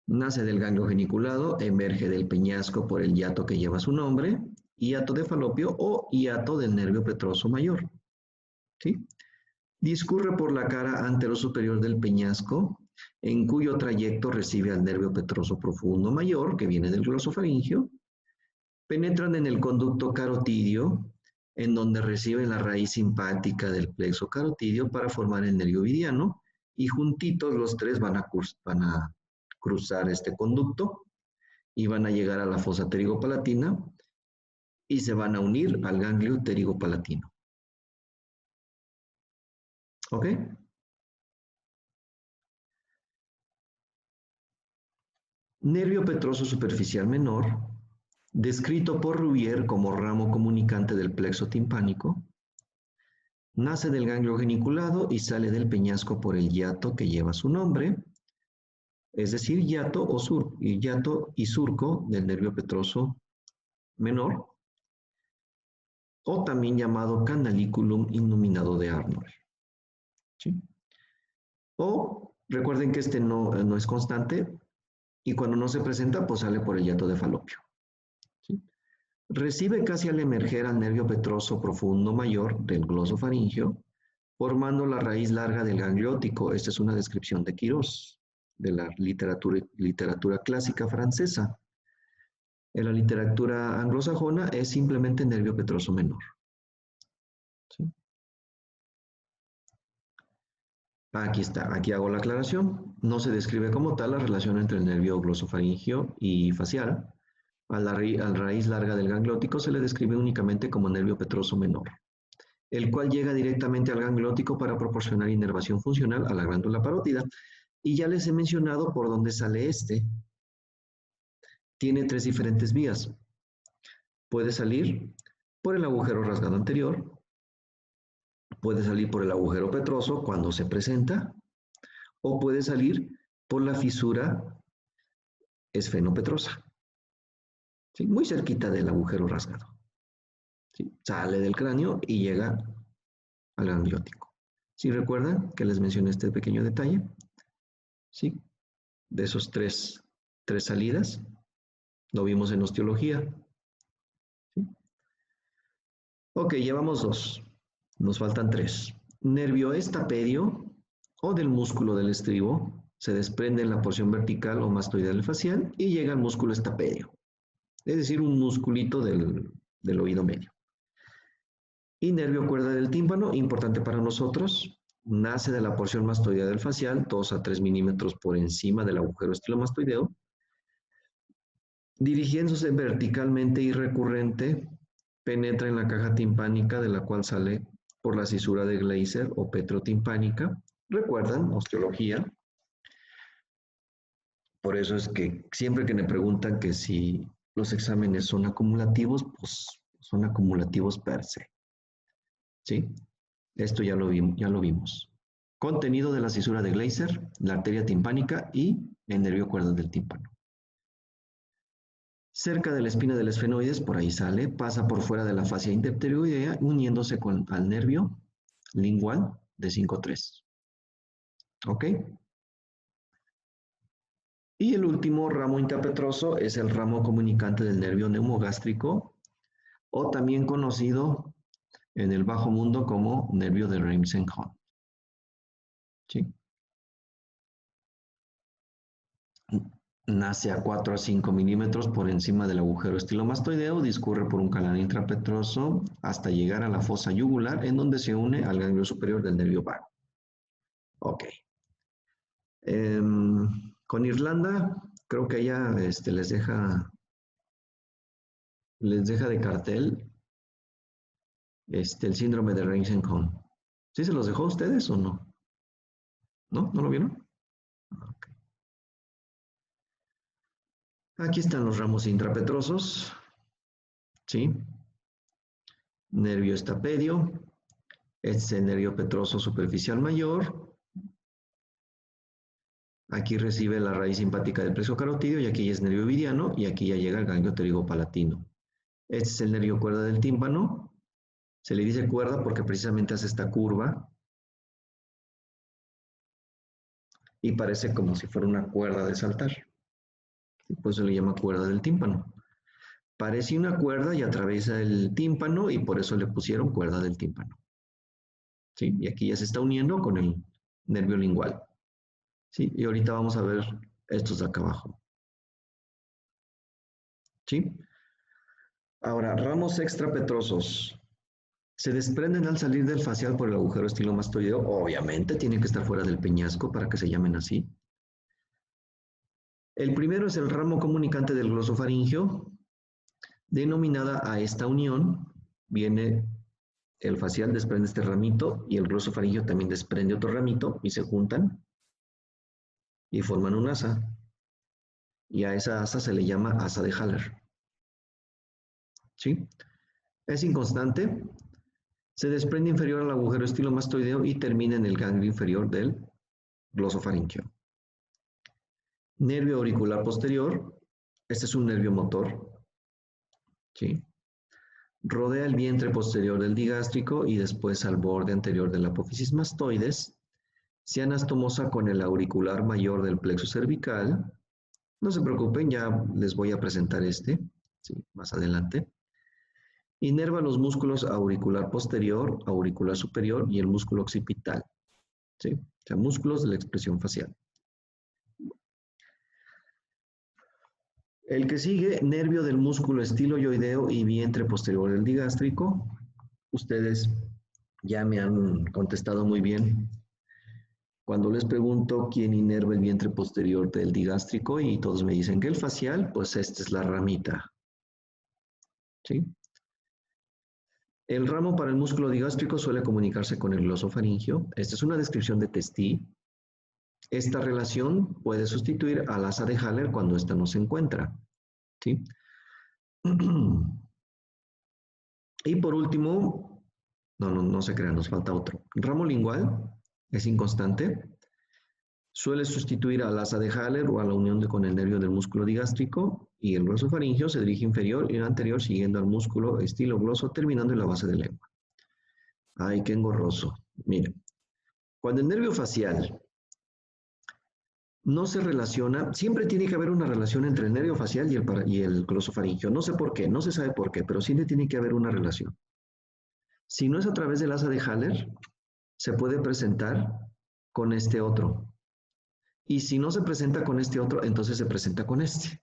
Nace del ganglio geniculado, emerge del peñasco por el hiato que lleva su nombre, hiato de falopio o hiato del nervio petroso mayor. ¿Sí? Discurre por la cara anterosuperior del peñasco, en cuyo trayecto recibe al nervio petroso profundo mayor, que viene del glosofaringio. Penetran en el conducto carotidio, en donde recibe la raíz simpática del plexo carotidio para formar el nervio ovidiano, y juntitos los tres van a cruzar este conducto y van a llegar a la fosa pterigopalatina y se van a unir al ganglio pterigopalatino. ¿Ok? Nervio petroso superficial menor, descrito por Rubier como ramo comunicante del plexo timpánico, nace del ganglio geniculado y sale del peñasco por el hiato que lleva su nombre, es decir, hiato y surco del nervio petroso menor, o también llamado canaliculum innuminado de Arnold. ¿Sí? O recuerden que este no es constante y cuando no se presenta, pues sale por el hiato de falopio. ¿Sí? Recibe casi al emerger al nervio petroso profundo mayor del glosofaringio, formando la raíz larga del gangliótico. Esta es una descripción de Quirós, de la literatura clásica francesa. En la literatura anglosajona es simplemente nervio petroso menor. ¿Sí? Aquí está, aquí hago la aclaración. No se describe como tal la relación entre el nervio glosofaringio y facial. A la raíz larga del gangliótico se le describe únicamente como nervio petroso menor, el cual llega directamente al gangliótico para proporcionar inervación funcional a la glándula parótida. Y ya les he mencionado por dónde sale este. Tiene tres diferentes vías. Puede salir por el agujero rasgado anterior, puede salir por el agujero petroso cuando se presenta, o puede salir por la fisura esfenopetrosa, ¿sí? Muy cerquita del agujero rasgado. ¿Sí? Sale del cráneo y llega al gangliótico. ¿Sí recuerdan que les mencioné este pequeño detalle? ¿Sí? De esos tres salidas, lo vimos en osteología. ¿Sí? Ok, llevamos dos. Nos faltan tres. Nervio estapedio o del músculo del estribo se desprende en la porción vertical o mastoidal facial y llega al músculo estapedio, es decir, un musculito del oído medio. Y nervio cuerda del tímpano, importante para nosotros, nace de la porción mastoidea del facial, 2 a 3 milímetros por encima del agujero estilomastoideo, dirigiéndose verticalmente y recurrente, penetra en la caja timpánica de la cual sale por la cisura de Gleiser o petrotimpánica. ¿Recuerdan? Osteología. Por eso es que siempre que me preguntan que si los exámenes son acumulativos, pues son acumulativos per se. ¿Sí? Esto ya lo vimos. Contenido de la cisura de Gleiser, la arteria timpánica y el nervio cuerdas del tímpano. Cerca de la espina del esfenoides, por ahí sale, pasa por fuera de la fascia interpteroidea, uniéndose al nervio lingual de 5-3. ¿Ok? Y el último ramo intrapetroso es el ramo comunicante del nervio neumogástrico, o también conocido en el bajo mundo como nervio de Remsen-Hunt. ¿Sí? nace a 4 a 5 milímetros por encima del agujero estilomastoideo, discurre por un canal intrapetroso hasta llegar a la fosa yugular, en donde se une al ganglio superior del nervio vago. Ok. Con Irlanda, creo que ella les deja de cartel el síndrome de Reisen-Cohn. ¿Sí se los dejó a ustedes o no? ¿No? ¿No lo vieron? Ok. Aquí están los ramos intrapetrosos, ¿sí? Nervio estapedio, este es el nervio petroso superficial mayor. Aquí recibe la raíz simpática del plexo carotidio y aquí ya es nervio vidiano y aquí ya llega el ganglio pterigopalatino. Este es el nervio cuerda del tímpano. Se le dice cuerda porque precisamente hace esta curva y parece como si fuera una cuerda de saltar. Por eso se le llama cuerda del tímpano. Parece una cuerda y atraviesa el tímpano y por eso le pusieron cuerda del tímpano. ¿Sí? Y aquí ya se está uniendo con el nervio lingual. ¿Sí? Y ahorita vamos a ver estos de acá abajo. ¿Sí? Ahora, ramos extrapetrosos. Se desprenden al salir del facial por el agujero estilomastoideo. Obviamente, tienen que estar fuera del peñasco para que se llamen así. El primero es el ramo comunicante del glosofaringio. Denominada a esta unión, viene el facial, desprende este ramito y el glosofaringio también desprende otro ramito y se juntan y forman un asa. Y a esa asa se le llama asa de Haller. ¿Sí? Es inconstante, se desprende inferior al agujero estilomastoideo y termina en el ganglio inferior del glosofaringio. Nervio auricular posterior, este es un nervio motor, ¿sí? Rodea el vientre posterior del digástrico y después al borde anterior de la apófisis mastoides. Se anastomosa con el auricular mayor del plexo cervical. No se preocupen, ya les voy a presentar ¿sí? Más adelante. Inerva los músculos auricular posterior, auricular superior y el músculo occipital. ¿Sí? O sea, músculos de la expresión facial. El que sigue, nervio del músculo estiloioideo y vientre posterior del digástrico. Ustedes ya me han contestado muy bien cuando les pregunto quién inerva el vientre posterior del digástrico y todos me dicen que el facial, pues esta es la ramita. ¿Sí? El ramo para el músculo digástrico suele comunicarse con el glosofaringio. Esta es una descripción de Testi. Esta relación puede sustituir al asa de Haller cuando ésta no se encuentra. ¿Sí? Y por último, no se crean, nos falta otro. Ramo lingual es inconstante. Suele sustituir al asa de Haller o a la unión con el nervio del músculo digástrico y el glosofaringio se dirige inferior y anterior siguiendo al músculo estilogloso terminando en la base de lengua. Ay, qué engorroso. Miren, cuando el nervio facial no se relaciona, siempre tiene que haber una relación entre el nervio facial y el glosofaringio. No sé por qué, no se sabe por qué, pero siempre tiene que haber una relación. Si no es a través del asa de Haller, se puede presentar con este otro. Y si no se presenta con este otro, entonces se presenta con este.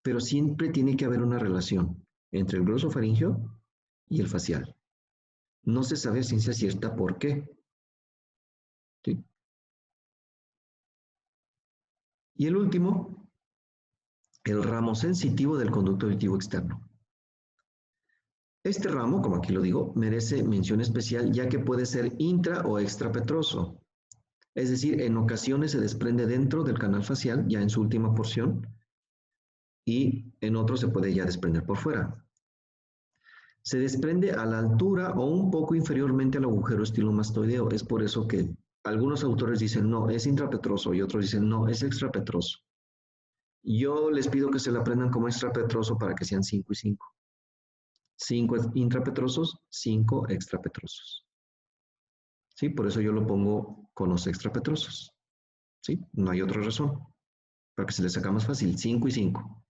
Pero siempre tiene que haber una relación entre el glosofaringio y el facial. No se sabe a ciencia cierta por qué. ¿Sí? Y el último, el ramo sensitivo del conducto auditivo externo. Este ramo, como aquí lo digo, merece mención especial ya que puede ser intra o extrapetroso. Es decir, en ocasiones se desprende dentro del canal facial, ya en su última porción, y en otros se puede ya desprender por fuera. Se desprende a la altura o un poco inferiormente al agujero estilomastoideo. Es por eso que algunos autores dicen no, es intrapetroso y otros dicen no, es extrapetroso. Yo les pido que se lo aprendan como extrapetroso para que sean 5 y 5. 5 intrapetrosos, 5 extrapetrosos. ¿Sí? Por eso yo lo pongo con los extrapetrosos. ¿Sí? No hay otra razón. Para que se les haga más fácil, 5 y 5.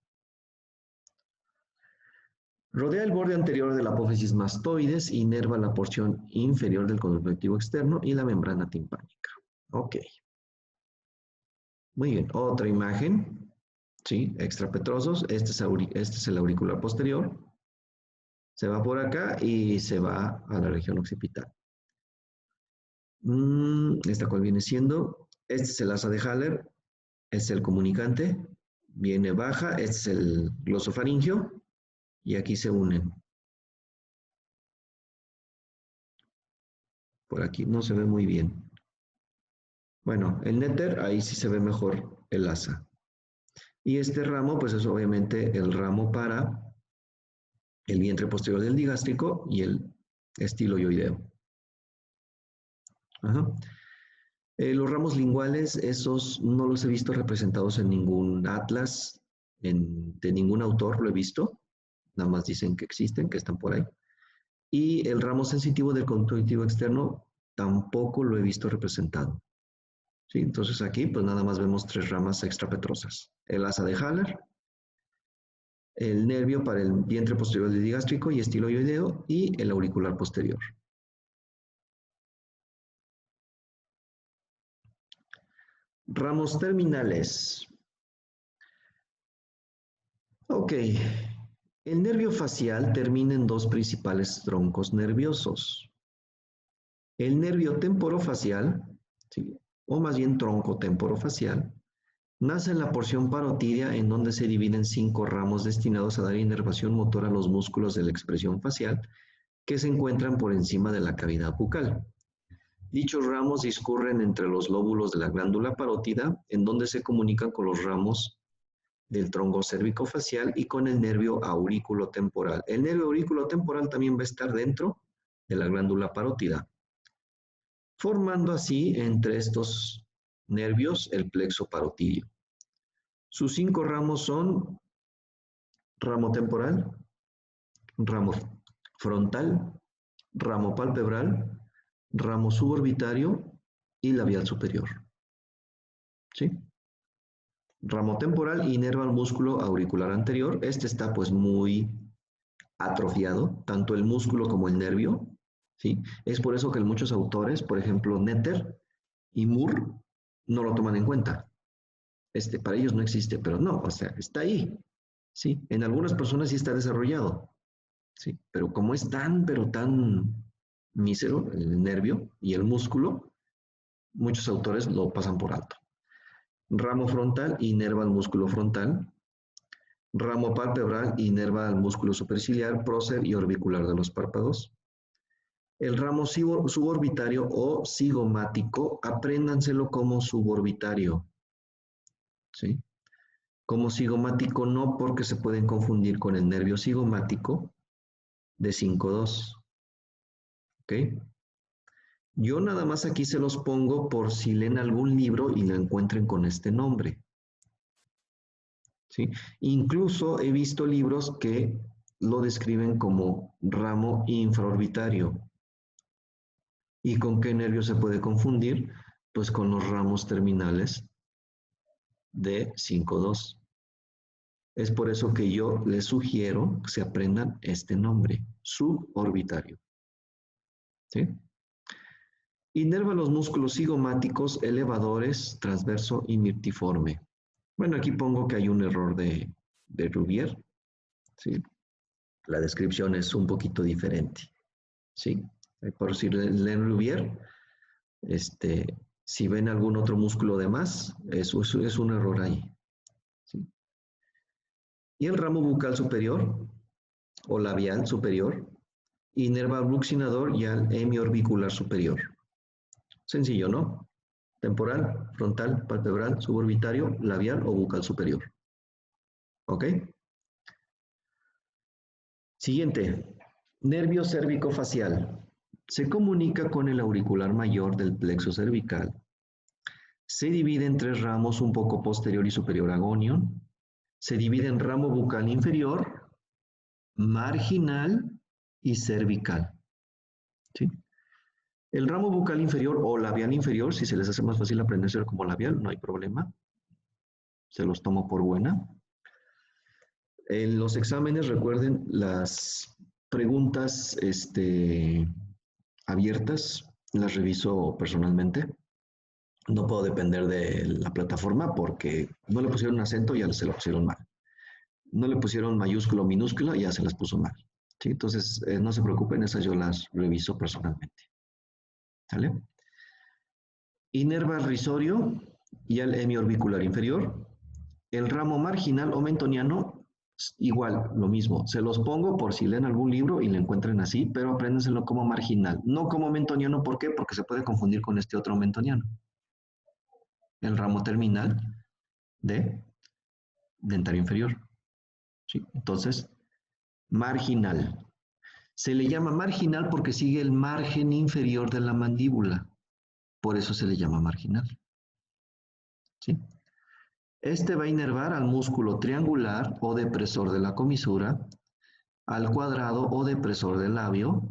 Rodea el borde anterior de la apófisis mastoides, inerva la porción inferior del conducto auditivo externo y la membrana timpánica. Ok. Muy bien, otra imagen, ¿sí? Extrapetrosos, este es el auricular posterior, se va por acá y se va a la región occipital. ¿Esta cuál viene siendo? Este es el asa de Haller, es el comunicante, viene baja, este es el glosofaringio y aquí se unen. Por aquí no se ve muy bien. Bueno, el néter, ahí sí se ve mejor el asa. Y este ramo, pues es obviamente el ramo para el vientre posterior del digástrico y el estilo yoideo. Ajá. Los ramos linguales, esos no los he visto representados en ningún atlas, de ningún autor lo he visto, nada más dicen que existen, que están por ahí. Y el ramo sensitivo del conductivo externo tampoco lo he visto representado. ¿Sí? Entonces aquí pues nada más vemos 3 ramas extrapetrosas. El asa de Haller, el nervio para el vientre posterior del digástrico y estilo yoideo y el auricular posterior. Ramos terminales. Ok, el nervio facial termina en 2 principales troncos nerviosos. El nervio temporofacial, ¿sí? O más bien tronco temporofacial, nace en la porción parotidia en donde se dividen 5 ramos destinados a dar inervación motora a los músculos de la expresión facial que se encuentran por encima de la cavidad bucal. Dichos ramos discurren entre los lóbulos de la glándula parótida, en donde se comunican con los ramos del tronco cérvico-facial y con el nervio aurículo-temporal. El nervio aurículo-temporal también va a estar dentro de la glándula parótida, formando así entre estos nervios el plexo parotidio. Sus 5 ramos son ramo temporal, ramo frontal, ramo palpebral, ramo suborbitario y labial superior. ¿Sí? Ramo temporal inerva el músculo auricular anterior. Este está pues muy atrofiado, tanto el músculo como el nervio. ¿Sí? Es por eso que muchos autores, por ejemplo Netter y Moore, no lo toman en cuenta. Para ellos no existe, pero no, o sea, está ahí. ¿Sí? En algunas personas sí está desarrollado. ¿Sí? Pero como es tan, pero tan mísero el nervio y el músculo, muchos autores lo pasan por alto. Ramo frontal inerva el músculo frontal. Ramo palpebral inerva el músculo superciliar, prócer y orbicular de los párpados. El ramo suborbitario o cigomático, apréndanselo como suborbitario. ¿Sí? Como cigomático no, porque se pueden confundir con el nervio cigomático de 5-2. ¿Ok? Yo nada más aquí se los pongo por si leen algún libro y lo encuentren con este nombre. ¿Sí? Incluso he visto libros que lo describen como ramo infraorbitario. ¿Y con qué nervio se puede confundir? Pues con los ramos terminales de 5-2. Es por eso que yo les sugiero que se aprendan este nombre, suborbitario. ¿Sí? Inerva los músculos cigomáticos elevadores, transverso y mirtiforme. Bueno, aquí pongo que hay un error de Rubier. ¿Sí? La descripción es un poquito diferente. ¿Sí? Por si leen Rubier, si ven algún otro músculo de más, eso es un error ahí. ¿Sí? Y el ramo bucal superior o labial superior inerva al buccinador y al hemiorbicular superior. Sencillo, ¿no? Temporal, frontal, palpebral, suborbitario, labial o bucal superior. ¿Ok? Siguiente. Nervio cérvico-facial. Se comunica con el auricular mayor del plexo cervical. Se divide en 3 ramos un poco posterior y superior a gonion. Se divide en ramo bucal inferior, marginal y cervical. ¿Sí? El ramo bucal inferior o labial inferior, si se les hace más fácil aprendérselo como labial, no hay problema. Se los tomo por buena. En los exámenes, recuerden las preguntas abiertas, las reviso personalmente. No puedo depender de la plataforma porque no le pusieron acento, ya se lo pusieron mal. No le pusieron mayúscula o minúscula, ya se las puso mal. ¿Sí? Entonces, no se preocupen, esas yo las reviso personalmente. ¿Sale? Inerva risorio y el hemiorbicular inferior. El ramo marginal o mentoniano, igual, lo mismo. Se los pongo por si leen algún libro y lo encuentren así, pero apréndenselo como marginal. No como mentoniano, ¿por qué? Porque se puede confundir con este otro mentoniano. El ramo terminal de dentario inferior. ¿Sí? Entonces, marginal. Se le llama marginal porque sigue el margen inferior de la mandíbula. Por eso se le llama marginal. ¿Sí? Este va a inervar al músculo triangular o depresor de la comisura, al cuadrado o depresor del labio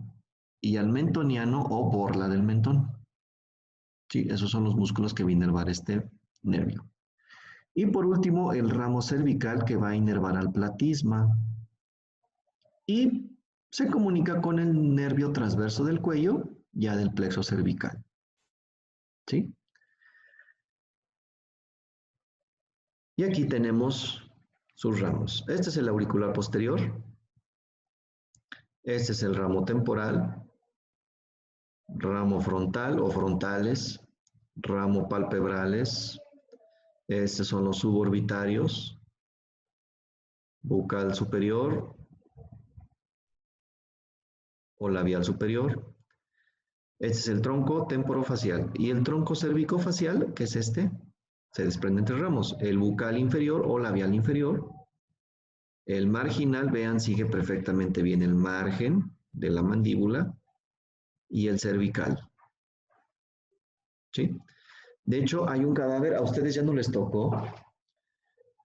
y al mentoniano o borla del mentón. ¿Sí? Esos son los músculos que va a inervar este nervio. Y por último, el ramo cervical que va a inervar al platisma y se comunica con el nervio transverso del cuello, ya del plexo cervical. ¿Sí? Y aquí tenemos sus ramos. Este es el auricular posterior, este es el ramo temporal, ramo frontal o frontales, ramo palpebrales, estos son los suborbitarios, bucal superior o labial superior. Este es el tronco temporofacial y el tronco cervicofacial, que es este, se desprenden tres ramos, el bucal inferior o labial inferior. El marginal, vean, sigue perfectamente bien el margen de la mandíbula y el cervical. ¿Sí? De hecho, hay un cadáver, a ustedes ya no les tocó,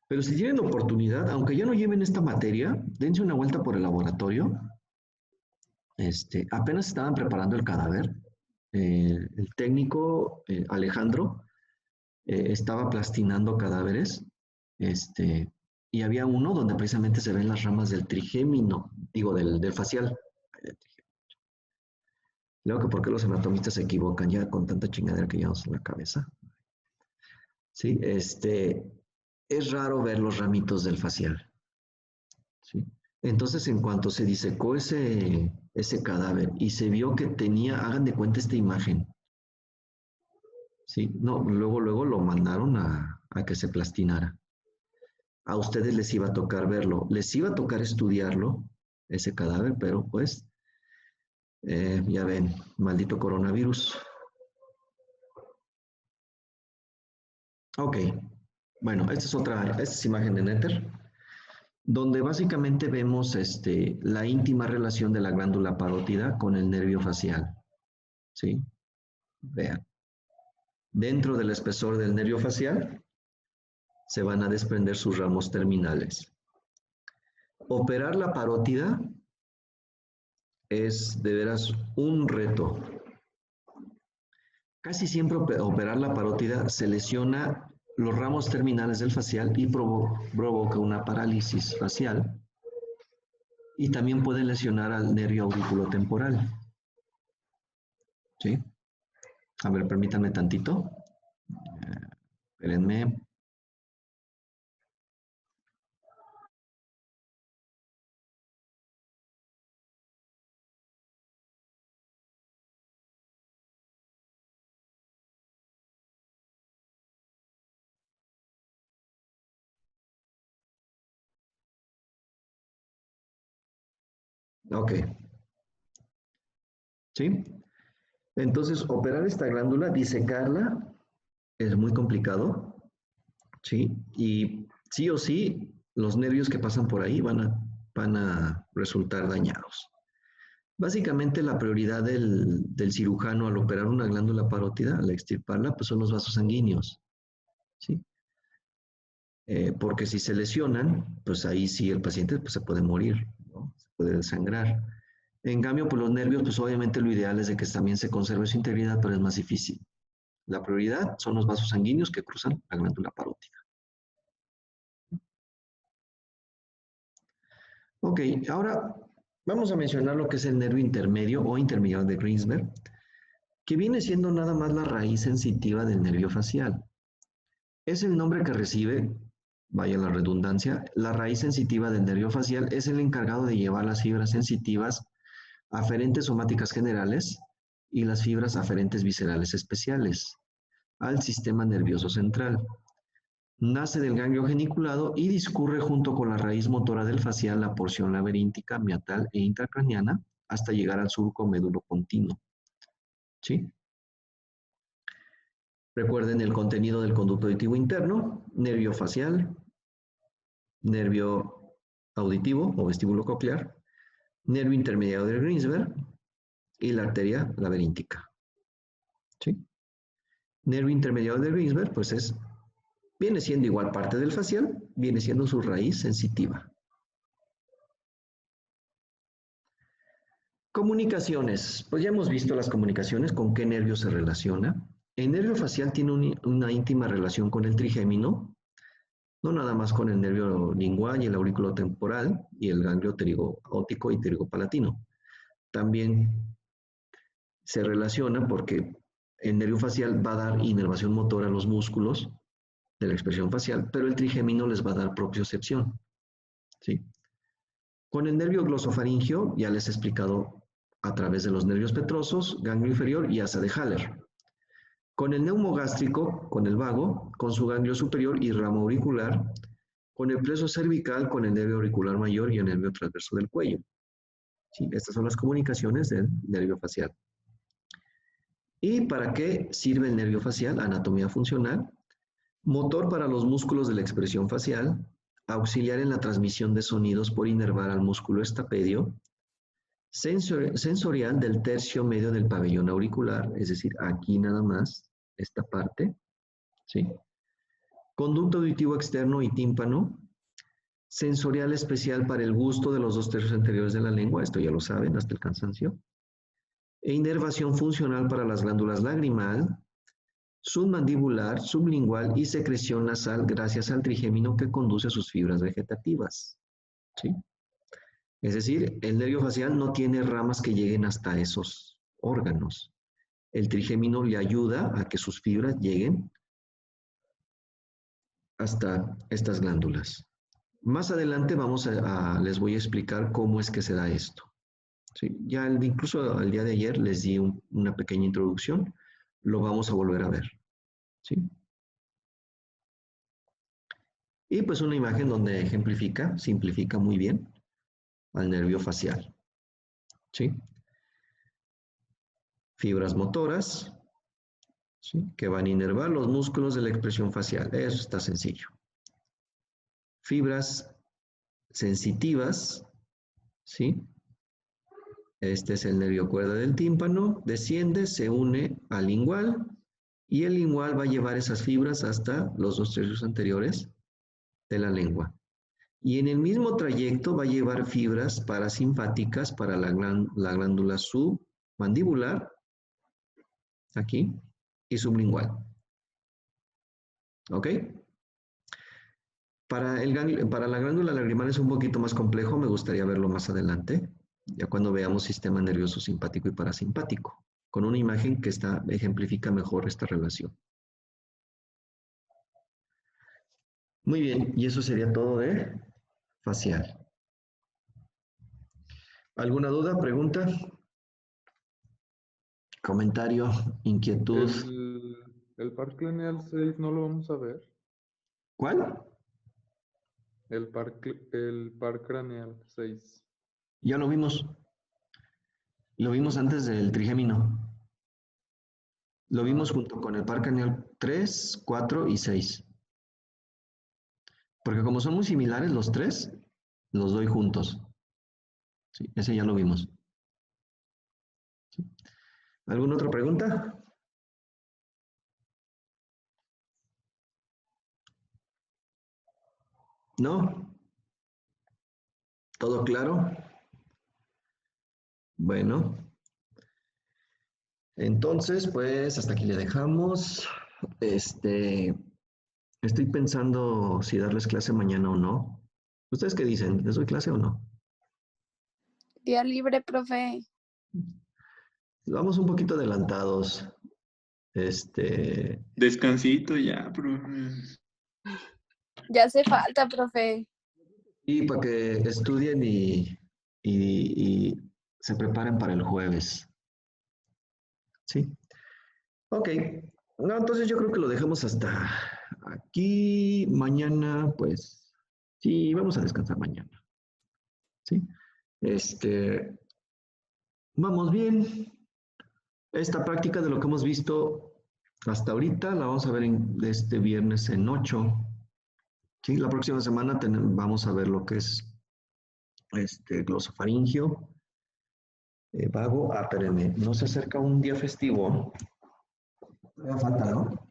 pero si tienen oportunidad, aunque ya no lleven esta materia, dense una vuelta por el laboratorio. Apenas estaban preparando el cadáver. El técnico, Alejandro, estaba plastinando cadáveres. Y había uno donde precisamente se ven las ramas del trigémino, digo, del facial. Luego que por qué los anatomistas se equivocan ya con tanta chingadera que llevamos en la cabeza. Sí, es raro ver los ramitos del facial. ¿Sí? Entonces, en cuanto se disecó ese cadáver y se vio que tenía, hagan de cuenta esta imagen, ¿sí? No, luego lo mandaron a que se plastinara. A ustedes les iba a tocar verlo, les iba a tocar estudiarlo, ese cadáver, pero pues, ya ven, maldito coronavirus. Ok, bueno, esta es imagen de Nether, donde básicamente vemos la íntima relación de la glándula parótida con el nervio facial. ¿Sí? Vean. Dentro del espesor del nervio facial se van a desprender sus ramos terminales. Operar la parótida es de veras un reto. Casi siempre operar la parótida se lesiona los ramos terminales del facial y provoca una parálisis facial y también puede lesionar al nervio auriculotemporal. ¿Sí? A ver, permítanme tantito. Espérenme. Ok. ¿Sí? Entonces, operar esta glándula, disecarla, es muy complicado. ¿Sí? Y sí o sí, los nervios que pasan por ahí van a resultar dañados. Básicamente la prioridad del cirujano al operar una glándula parótida, al extirparla, pues son los vasos sanguíneos, ¿sí? Porque si se lesionan, pues ahí sí el paciente pues, se puede morir, ¿no? Se puede desangrar. En cambio, pues los nervios, pues obviamente lo ideal es de que también se conserve su integridad, pero es más difícil. La prioridad son los vasos sanguíneos que cruzan la glándula parótida. Ok, ahora vamos a mencionar lo que es el nervio intermedio o intermediario de Greensberg. que viene siendo nada más la raíz sensitiva del nervio facial. Es el nombre que recibe, vaya la redundancia, la raíz sensitiva del nervio facial es el encargado de llevar las fibras sensitivas aferentes somáticas generales y las fibras aferentes viscerales especiales al sistema nervioso central. Nace del ganglio geniculado y discurre junto con la raíz motora del facial la porción laberíntica, meatal e intracraneana hasta llegar al surco médulo-continuo. ¿Sí? Recuerden el contenido del conducto auditivo interno, nervio facial, nervio auditivo o vestíbulo coclear, nervio intermediario del Greensberg y la arteria laberíntica. ¿Sí? Nervio intermediario del Greensberg, pues viene siendo igual parte del facial, viene siendo su raíz sensitiva. Comunicaciones. Pues ya hemos visto las comunicaciones, con qué nervio se relaciona. El nervio facial tiene una íntima relación con el trigémino, no nada más con el nervio lingual y el aurículo temporal y el ganglio pterigo-óptico y pterigopalatino. También se relaciona porque el nervio facial va a dar inervación motora a los músculos de la expresión facial, pero el trigémino les va a dar propiocepción. ¿Sí? Con el nervio glosofaringio, ya les he explicado a través de los nervios petrosos, ganglio inferior y asa de Haller. Con el neumogástrico, con el vago, con su ganglio superior y ramo auricular, con el plexo cervical, con el nervio auricular mayor y el nervio transverso del cuello. ¿Sí? Estas son las comunicaciones del nervio facial. ¿Y para qué sirve el nervio facial? Anatomía funcional. Motor para los músculos de la expresión facial, auxiliar en la transmisión de sonidos por inervar al músculo estapedio, sensorial del tercio medio del pabellón auricular, es decir, aquí nada más, esta parte, ¿sí? Conducto auditivo externo y tímpano, sensorial especial para el gusto de los 2 tercios anteriores de la lengua, esto ya lo saben, hasta el cansancio, e inervación funcional para las glándulas lagrimal, submandibular, sublingual y secreción nasal gracias al trigémino que conduce a sus fibras vegetativas. ¿Sí? Es decir, el nervio facial no tiene ramas que lleguen hasta esos órganos. El trigémino le ayuda a que sus fibras lleguen hasta estas glándulas. Más adelante les voy a explicar cómo es que se da esto. ¿Sí? Ya incluso el día de ayer les di una pequeña introducción, lo vamos a volver a ver. ¿Sí? Y pues una imagen donde ejemplifica, simplifica muy bien al nervio facial. ¿Sí? Fibras motoras, ¿sí? Que van a inervar los músculos de la expresión facial. Eso está sencillo. Fibras sensitivas, ¿sí? Este es el nervio cuerda del tímpano, desciende, se une al lingual y el lingual va a llevar esas fibras hasta los 2 tercios anteriores de la lengua. Y en el mismo trayecto va a llevar fibras parasimpáticas para la glándula submandibular, aquí, y sublingual. ¿Ok? Para la glándula lagrimal es un poquito más complejo, me gustaría verlo más adelante, ya cuando veamos sistema nervioso simpático y parasimpático, con una imagen que ejemplifica mejor esta relación. Muy bien, y eso sería todo de facial. ¿Alguna duda, pregunta? ¿Comentario, inquietud? El par craneal 6 no lo vamos a ver. ¿Cuál? El par craneal 6. Ya lo vimos. Lo vimos antes del trigémino. Lo vimos junto con el par craneal 3, 4 y 6. Porque como son muy similares los tres, los doy juntos. Sí, ese ya lo vimos. ¿Sí? ¿Alguna otra pregunta? ¿No? ¿Todo claro? Bueno. Entonces, pues hasta aquí le dejamos. Estoy pensando si darles clase mañana o no. ¿Ustedes qué dicen? ¿Les doy clase o no? Día libre, profe. Vamos un poquito adelantados. Descansito ya, profe. Ya hace falta, profe. Y para que estudien y se preparen para el jueves. ¿Sí? Ok. No, entonces yo creo que lo dejamos hasta aquí. Mañana, pues, sí, vamos a descansar mañana. ¿Sí? Vamos bien. Esta práctica de lo que hemos visto hasta ahorita la vamos a ver este viernes en 8. ¿Sí? La próxima semana vamos a ver lo que es glosofaringio, vago. Espérenme, no se acerca un día festivo. Todavía falta, ¿no?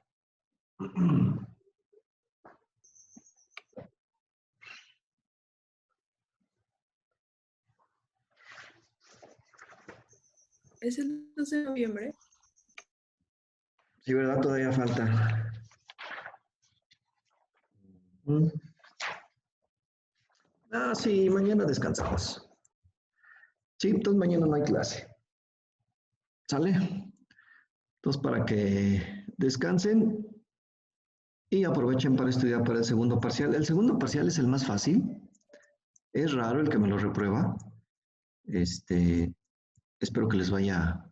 ¿Es el 12 de noviembre? Sí, ¿verdad? Todavía falta. Ah, sí, mañana descansamos. Sí, entonces mañana no hay clase. ¿Sale? Entonces, para que descansen y aprovechen para estudiar para el segundo parcial. El segundo parcial es el más fácil. Es raro el que me lo reprueba. Espero que les vaya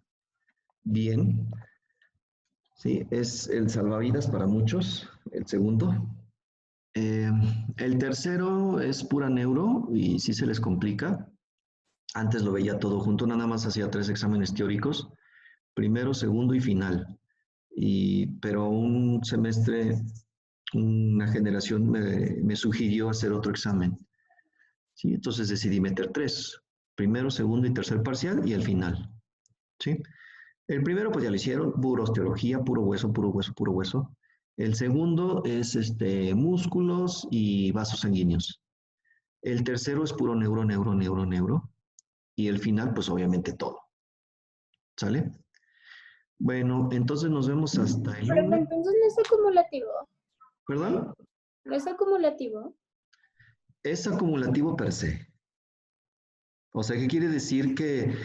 bien. Sí, es el salvavidas para muchos, el segundo. El tercero es pura neuro y sí se les complica. Antes lo veía todo junto, nada más hacía 3 exámenes teóricos, primero, segundo y final. Pero un semestre, una generación me sugirió hacer otro examen. ¿Sí? Entonces decidí meter 3, primero, segundo y tercer parcial y el final. ¿Sí? El primero pues ya lo hicieron, pura osteología, puro hueso, puro hueso, puro hueso. El segundo es músculos y vasos sanguíneos. El tercero es puro neuro, neuro, neuro, neuro. Y el final pues obviamente todo. ¿Sale? Bueno, entonces nos vemos hasta el Pero lunes. entonces no es acumulativo. ¿Perdón? ¿No es acumulativo? Es acumulativo per se. O sea, ¿qué quiere decir? Que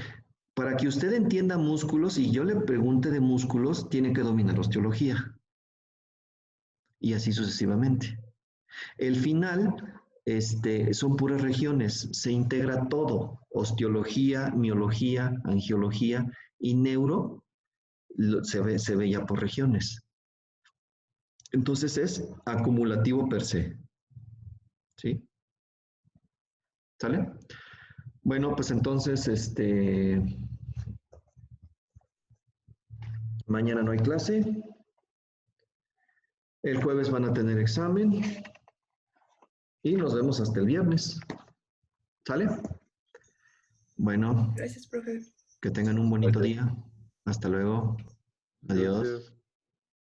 para que usted entienda músculos y yo le pregunte de músculos, tiene que dominar osteología. Y así sucesivamente. El final son puras regiones, se integra todo, osteología, miología, angiología y neuro, se ve ya por regiones. Entonces es acumulativo per se. ¿Sí? ¿Sale? Bueno, pues entonces, mañana no hay clase. El jueves van a tener examen. Y nos vemos hasta el viernes. ¿Sale? Bueno, Gracias, profe. que tengan un bonito día. Hasta luego. Adiós. Gracias.